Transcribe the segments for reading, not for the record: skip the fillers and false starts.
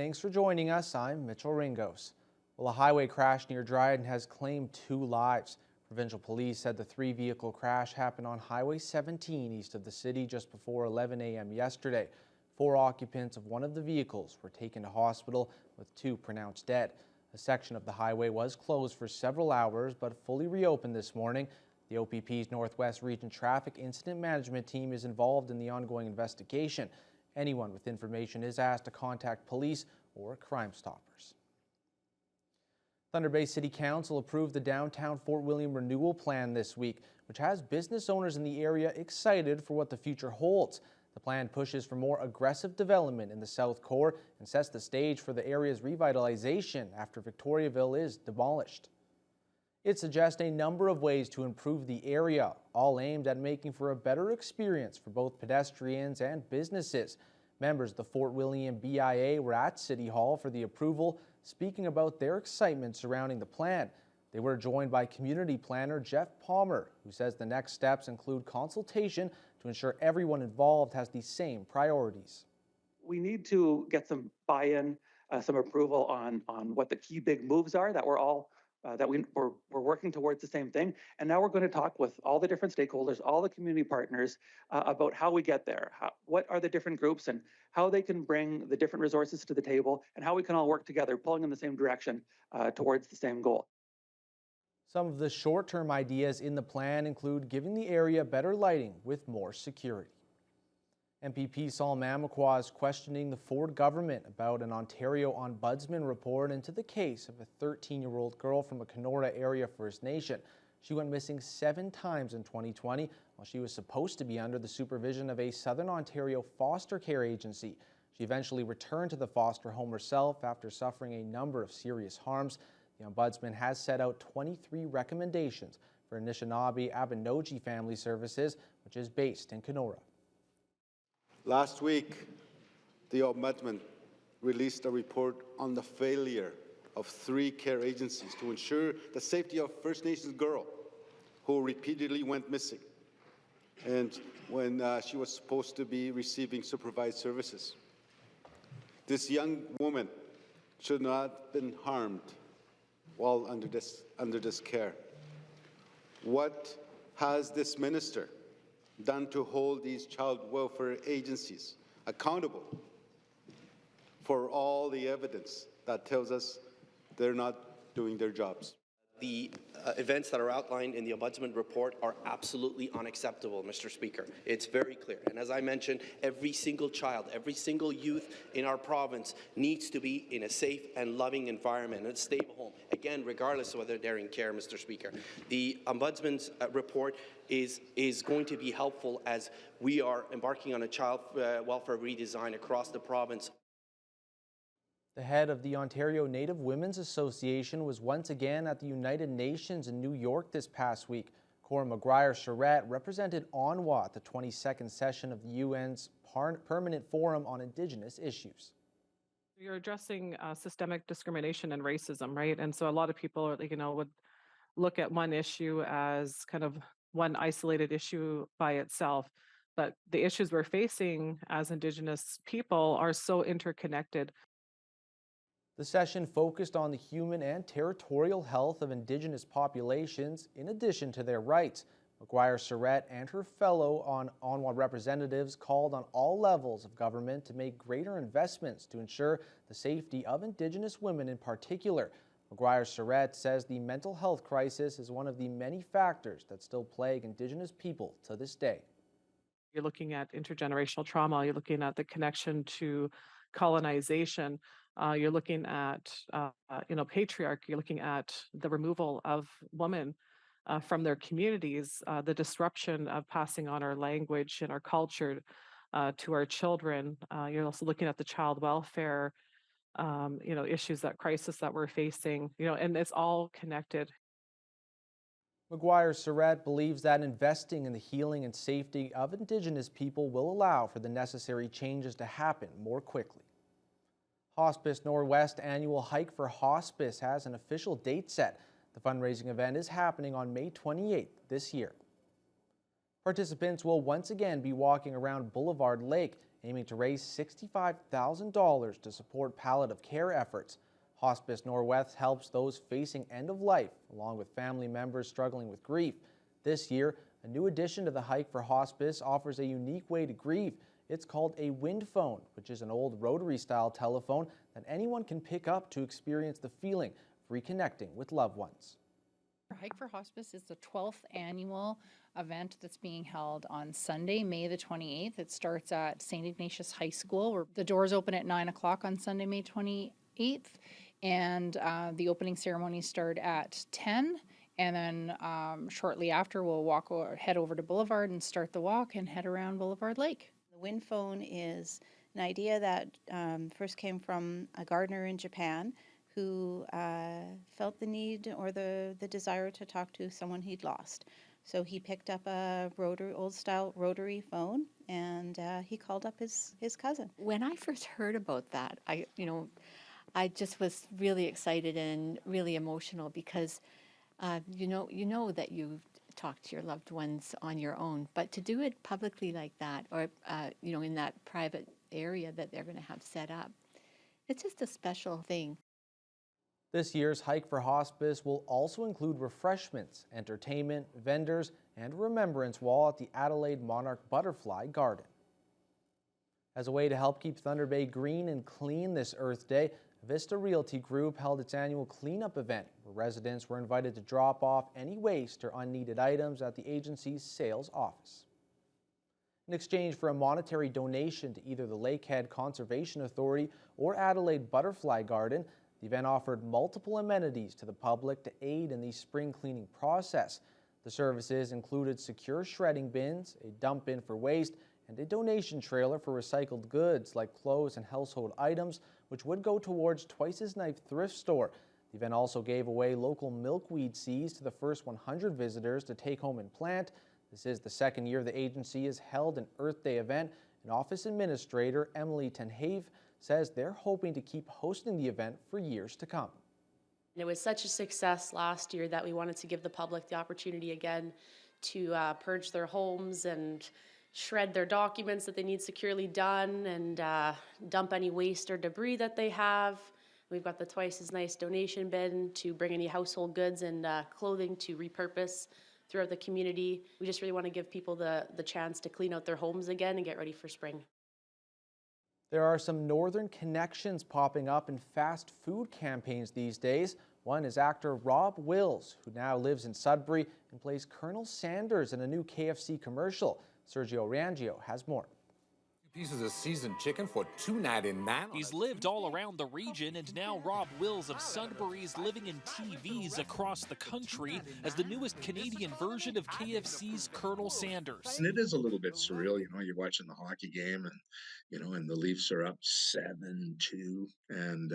Thanks for joining us. I'm Mitchell Ringos. Well, a highway crash near Dryden has claimed 2 lives. Provincial police said the 3-vehicle crash happened on Highway 17 east of the city just before 11 a.m. yesterday. 4 occupants of one of the vehicles were taken to hospital with 2 pronounced dead. A section of the highway was closed for several hours but fully reopened this morning. The OPP's Northwest Region Traffic Incident Management Team is involved in the ongoing investigation. Anyone with information is asked to contact police or Crime Stoppers. Thunder Bay City Council approved the downtown Fort William Renewal plan this week, which has business owners in the area excited for what the future holds. The plan pushes for more aggressive development in the South Core and sets the stage for the area's revitalization after Victoriaville is demolished. It suggests a number of ways to improve the area, all aimed at making for a better experience for both pedestrians and businesses. Members of the Fort William BIA were at City Hall for the approval, speaking about their excitement surrounding the plan. They were joined by community planner Jeff Palmer, who says the next steps include consultation to ensure everyone involved has the same priorities. We need to get some buy-in, some approval on what the key big moves are that we're all we're working towards the same thing. And now we're going to talk with all the different stakeholders, all the community partners about how we get there. What are the different groups and how they can bring the different resources to the table and how we can all work together, pulling in the same direction towards the same goal. Some of the short-term ideas in the plan include giving the area better lighting with more security. MPP Saul Mamakwa is questioning the Ford government about an Ontario Ombudsman report into the case of a 13-year-old girl from a Kenora area First Nation. She went missing 7 times in 2020 while she was supposed to be under the supervision of a Southern Ontario foster care agency. She eventually returned to the foster home herself after suffering a number of serious harms. The Ombudsman has set out 23 recommendations for Anishinaabe Abenogi Family Services, which is based in Kenora. Last week, the Ombudsman released a report on the failure of 3 care agencies to ensure the safety of First Nations girl who repeatedly went missing and when she was supposed to be receiving supervised services. This young woman should not have been harmed while under this care. What has this minister done to hold these child welfare agencies accountable for all the evidence that tells us they're not doing their jobs? The events that are outlined in the Ombudsman report are absolutely unacceptable, Mr. Speaker. It's very clear. And as I mentioned, every single child, every single youth in our province needs to be in a safe and loving environment and a stable home. Again, regardless of whether they're in care, Mr. Speaker. The Ombudsman's report is going to be helpful as we are embarking on a child welfare redesign across the province. The head of the Ontario Native Women's Association was once again at the United Nations in New York this past week. Cora Maguire-Charette represented Onwa at the 22nd session of the UN's Permanent Forum on Indigenous Issues. You're addressing systemic discrimination and racism, right? And so a lot of people, would look at one issue as kind of one isolated issue by itself. But the issues we're facing as Indigenous people are so interconnected. The session focused on the human and territorial health of Indigenous populations in addition to their rights. Maguire-Charette and her fellow Onwa representatives called on all levels of government to make greater investments to ensure the safety of Indigenous women in particular. Maguire-Charette says the mental health crisis is one of the many factors that still plague Indigenous people to this day. You're looking at intergenerational trauma, you're looking at the connection to colonization, you're looking at patriarchy, you're looking at the removal of women from their communities, the disruption of passing on our language and our culture to our children. You're also looking at the child welfare, issues, that crisis that we're facing, and it's all connected. Maguire-Charette believes that investing in the healing and safety of Indigenous people will allow for the necessary changes to happen more quickly. Hospice Northwest annual hike for hospice has an official date set. The fundraising event is happening on May 28th this year. Participants will once again be walking around Boulevard Lake aiming to raise $65,000 to support palliative care efforts. Hospice Norwest helps those facing end of life, along with family members struggling with grief. This year, a new addition to the Hike for Hospice offers a unique way to grieve. It's called a wind phone, which is an old rotary-style telephone that anyone can pick up to experience the feeling of reconnecting with loved ones. Hike for Hospice is the 12th annual event that's being held on Sunday, May the 28th. It starts at St. Ignatius High School, where the doors open at 9 o'clock on Sunday, May 28th, and the opening ceremonies start at 10. And then shortly after, we'll head over to Boulevard and start the walk and head around Boulevard Lake. The wind phone is an idea that first came from a gardener in Japan who felt the need or the desire to talk to someone he'd lost. So he picked up a old-style rotary phone, and he called up his cousin. When I first heard about that, I just was really excited and really emotional because you know that you talk to your loved ones on your own, but to do it publicly like that, or in that private area that they're going to have set up, it's just a special thing. This year's Hike for Hospice will also include refreshments, entertainment, vendors, and a remembrance wall at the Adelaide Monarch Butterfly Garden. As a way to help keep Thunder Bay green and clean this Earth Day, Vista Realty Group held its annual cleanup event, where residents were invited to drop off any waste or unneeded items at the agency's sales office. In exchange for a monetary donation to either the Lakehead Conservation Authority or Adelaide Butterfly Garden, the event offered multiple amenities to the public to aid in the spring cleaning process. The services included secure shredding bins, a dump bin for waste, and a donation trailer for recycled goods like clothes and household items, which would go towards Twice as Nice thrift store. The event also gave away local milkweed seeds to the first 100 visitors to take home and plant. This is the second year the agency has held an Earth Day event, and Office Administrator Emily Tenhave says they're hoping to keep hosting the event for years to come. It was such a success last year that we wanted to give the public the opportunity again to purge their homes and shred their documents that they need securely done and dump any waste or debris that they have. We've got the Twice as Nice donation bin to bring any household goods and clothing to repurpose throughout the community. We just really want to give people the chance to clean out their homes again and get ready for spring. There are some northern connections popping up in fast food campaigns these days. One is actor Rob Wills, who now lives in Sudbury and plays Colonel Sanders in a new KFC commercial. Sergio Rangio has more. Pieces of seasoned chicken for $2.99. He's lived all around the region, and now Rob Wills of Sudbury is living in TVs across the country as the newest Canadian version of KFC's Colonel Sanders. And it is a little bit surreal, you're watching the hockey game and, and the Leafs are up 7-2 and,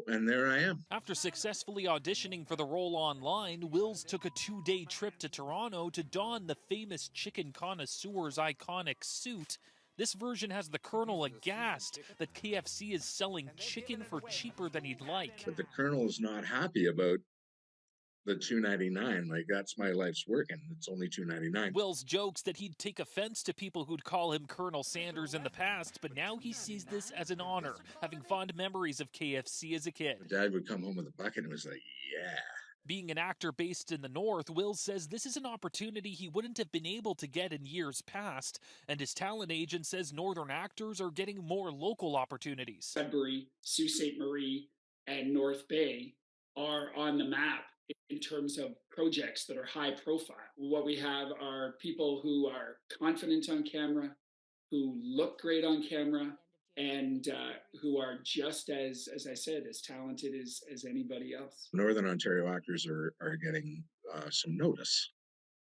and there I am. After successfully auditioning for the role online, Wills took a 2-day trip to Toronto to don the famous chicken connoisseur's iconic suit. This version has the Colonel aghast that KFC is selling chicken for cheaper than he'd like. But the Colonel's not happy about the $2.99, that's my life's work, and it's only $2.99. Wills jokes that he'd take offense to people who'd call him Colonel Sanders in the past, but now he sees this as an honor, having fond memories of KFC as a kid. Dad would come home with a bucket and was like, yeah. Being an actor based in the North, Wills says this is an opportunity he wouldn't have been able to get in years past, and his talent agent says Northern actors are getting more local opportunities. Sudbury, Sault Ste. Marie, and North Bay are on the map in terms of projects that are high profile. What we have are people who are confident on camera, who look great on camera, and who are just as I said, as talented as anybody else. Northern Ontario actors are getting some notice,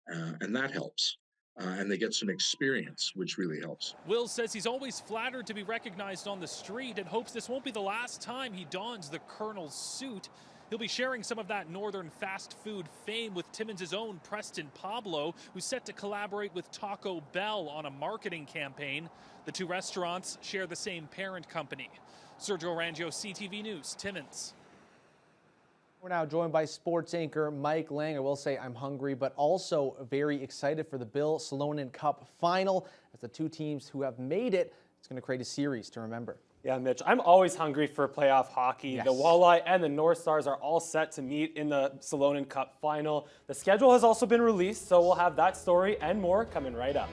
and that helps. And they get some experience, which really helps. Wills says he's always flattered to be recognized on the street and hopes this won't be the last time he dons the Colonel's suit. He'll be sharing some of that northern fast food fame with Timmins' own Preston Pablo, who's set to collaborate with Taco Bell on a marketing campaign. The two restaurants share the same parent company. Sergio Rangio, CTV News, Timmins. We're now joined by sports anchor Mike Lang. I will say I'm hungry, but also very excited for the Bill Salonen Cup final as the two teams who have made it. It's going to create a series to remember. Yeah, Mitch, I'm always hungry for playoff hockey. Yes. The Walleye and the North Stars are all set to meet in the Salonen Cup final. The schedule has also been released, so we'll have that story and more coming right up.